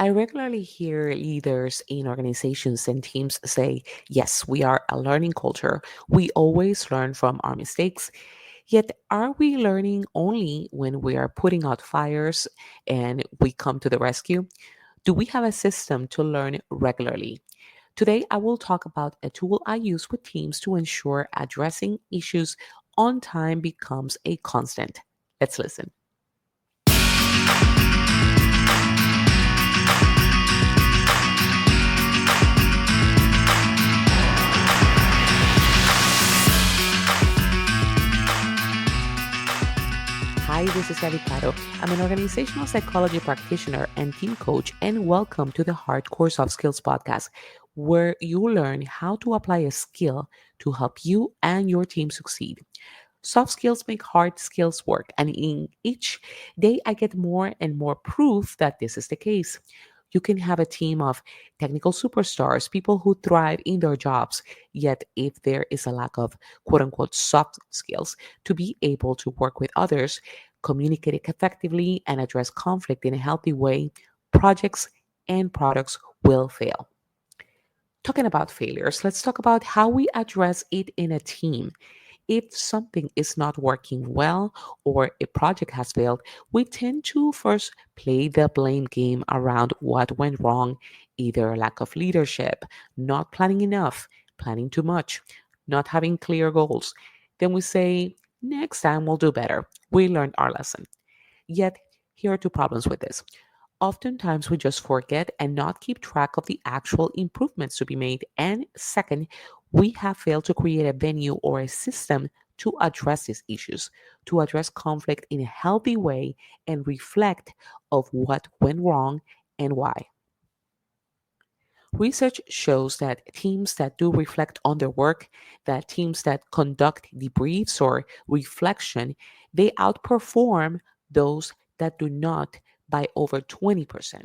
I regularly hear leaders in organizations and teams say, yes, we are a learning culture. We always learn from our mistakes. Yet, are we learning only when we are putting out fires and we come to the rescue? Do we have a system to learn regularly? Today, I will talk about a tool I use with teams to ensure addressing issues on time becomes a constant. Let's listen. Hi, this is Gaby Caro. I'm an organizational psychology practitioner and team coach, and welcome to the Hardcore Soft Skills podcast, where you learn how to apply a skill to help you and your team succeed. Soft skills make hard skills work, and in each day, I get more and more proof that this is the case. You can have a team of technical superstars, people who thrive in their jobs, yet, if there is a lack of quote unquote soft skills to be able to work with others, communicate effectively, and address conflict in a healthy way, projects and products will fail. Talking about failures, let's talk about how we address it in a team. If something is not working well or a project has failed, we tend to first play the blame game around what went wrong, either lack of leadership, not planning enough, planning too much, not having clear goals. Then we say, next time we'll do better. We learned our lesson. Yet, here are two problems with this. Oftentimes, we just forget and not keep track of the actual improvements to be made. And second, we have failed to create a venue or a system to address these issues, to address conflict in a healthy way and reflect of what went wrong and why. Research shows that teams that do reflect on their work, that teams that conduct debriefs or reflection, they outperform those that do not by over 20%.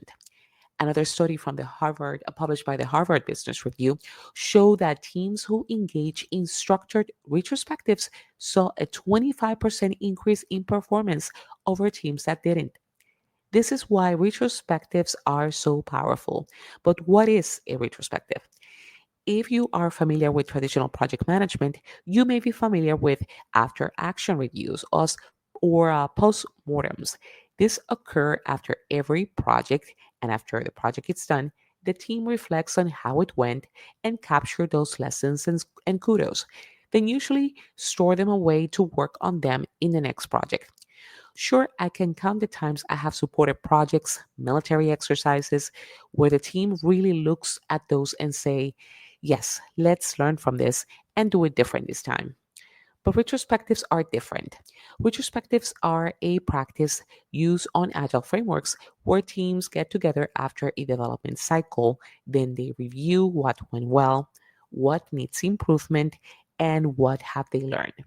Another study from the Harvard, published by the Harvard Business Review, showed that teams who engage in structured retrospectives saw a 25% increase in performance over teams that didn't. This is why retrospectives are so powerful. But what is a retrospective? If you are familiar with traditional project management, you may be familiar with after action reviews or post-mortems. This occur after every project, and after the project is done, the team reflects on how it went and capture those lessons and kudos. Then usually store them away to work on them in the next project. Sure, I can count the times I have supported projects, military exercises, where the team really looks at those and say, yes, let's learn from this and do it different this time. But retrospectives are different. Retrospectives are a practice used on agile frameworks where teams get together after a development cycle, then they review what went well, what needs improvement, and what have they learned.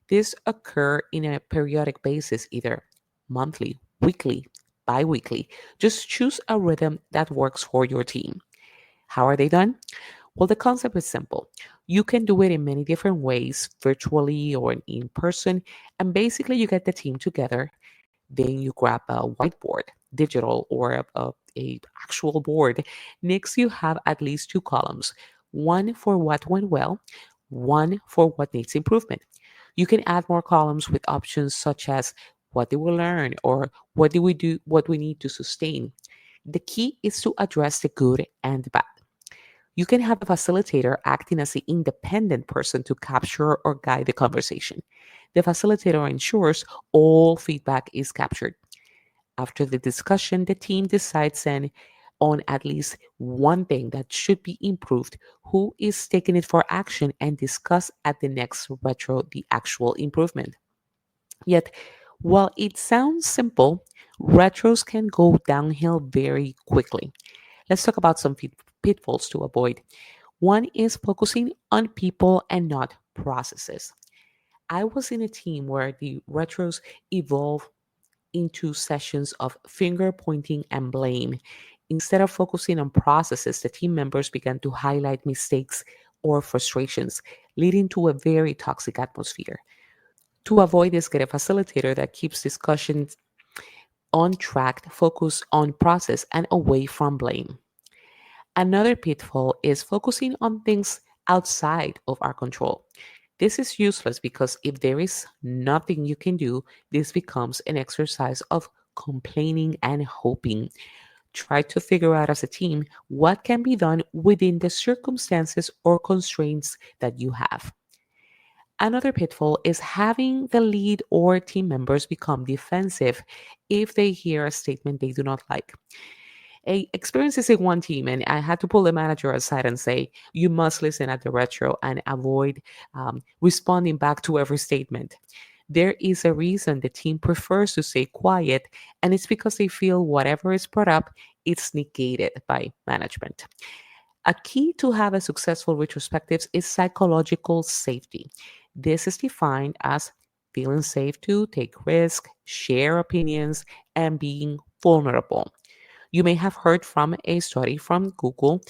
This occur in a periodic basis, either monthly, weekly, bi-weekly. Just choose a rhythm that works for your team. How are they done? Well, the concept is simple. You can do it in many different ways, virtually or in person, and basically you get the team together. Then you grab a whiteboard, digital or a actual board. Next, you have at least two columns, one for what went well, one for what needs improvement. You can add more columns with options such as what did we learn or what did we do, what we need to sustain. The key is to address the good and the bad. You can have a facilitator acting as the independent person to capture or guide the conversation. The facilitator ensures all feedback is captured. After the discussion, the team decides then on at least one thing that should be improved, who is taking it for action, and discuss at the next retro the actual improvement. Yet, while it sounds simple, retros can go downhill very quickly. Let's talk about some pitfalls to avoid. One is focusing on people and not processes. I was in a team where the retros evolved into sessions of finger pointing and blame. Instead of focusing on processes, the team members began to highlight mistakes or frustrations, leading to a very toxic atmosphere. To avoid this, get a facilitator that keeps discussions on track, focus on process and away from blame. Another pitfall is focusing on things outside of our control. This is useless because if there is nothing you can do, this becomes an exercise of complaining and hoping. Try to figure out as a team what can be done within the circumstances or constraints that you have. Another pitfall is having the lead or team members become defensive if they hear a statement they do not like. A experience is in one team, and I had to pull the manager aside and say, "You must listen at the retro and avoid responding back to every statement." There is a reason the team prefers to stay quiet, and it's because they feel whatever is brought up, it's negated by management. A key to have a successful retrospectives is psychological safety. This is defined as feeling safe to take risks, share opinions, and being vulnerable. You may have heard from a study from Google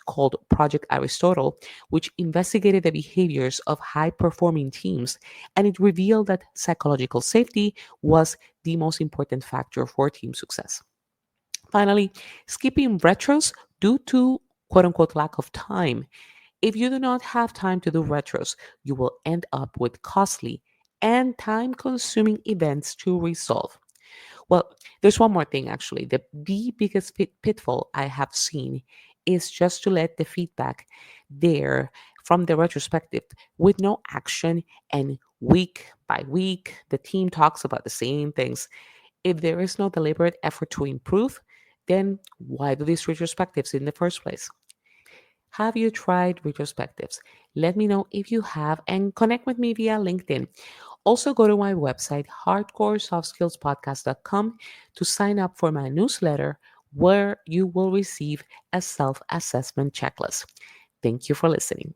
called Project Aristotle, which investigated the behaviors of high performing teams, and it revealed that psychological safety was the most important factor for team success. Finally, skipping retros due to quote unquote lack of time. If you do not have time to do retros, you will end up with costly and time consuming events to resolve. Well, there's one more thing actually. The biggest pitfall I have seen is just to let the feedback there from the retrospective with no action, and week by week the team talks about the same things. If there is no deliberate effort to improve, then why do these retrospectives in the first place? Have you tried retrospectives? Let me know if you have and connect with me via LinkedIn. Also, go to my website, hardcoresoftskillspodcast.com, to sign up for my newsletter where you will receive a self assessment checklist. Thank you for listening.